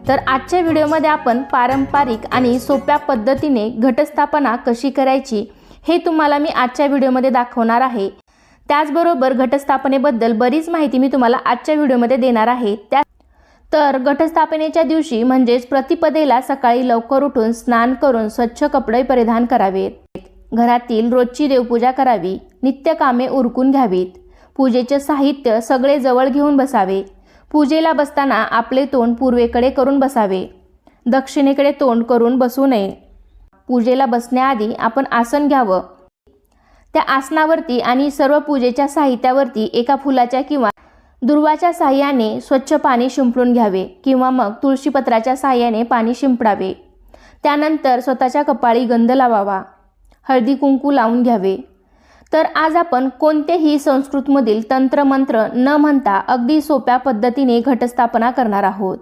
तर आजच्या व्हिडिओमध्ये आपण पारंपरिक आणि सोप्या पद्धतीने घटस्थापना कशी करायची हे तुम्हाला मी आजच्या व्हिडिओमध्ये दाखवणार आहे। त्याचबरोबर घटस्थापनेबद्दल बरीच माहिती मी तुम्हाला आजच्या व्हिडिओमध्ये देणार आहे। तर घटस्थापनेच्या दिवशी म्हणजेच प्रतिपदेला सकाळी लवकर उठून स्नान करून स्वच्छ कपडे परिधान करावेत। घरातील रोजची देवपूजा करावी, नित्य कामे उरकून घ्यावीत, पूजेचे साहित्य सगळे जवळ घेऊन बसावे। पूजेला बसताना आपले तोंड पूर्वेकडे करून बसावे, दक्षिणेकडे तोंड करून बसू नये। पूजेला बसण्याआधी आपण आसन घ्यावं, त्या आसनावरती आणि सर्व पूजेच्या साहित्यावरती एका फुलाच्या किंवा दुर्वाच्या साहाय्याने स्वच्छ पाणी शिंपडून घ्यावे किंवा मग तुळशीपत्राच्या साहाय्याने पाणी शिंपडावे। त्यानंतर स्वतःच्या कपाळी गंध लावावा, हळदी कुंकू लावून घ्यावे। तर आज आपण कोणतेही संस्कृतमधील तंत्रमंत्र न म्हणता अगदी सोप्या पद्धतीने घटस्थापना करणार आहोत।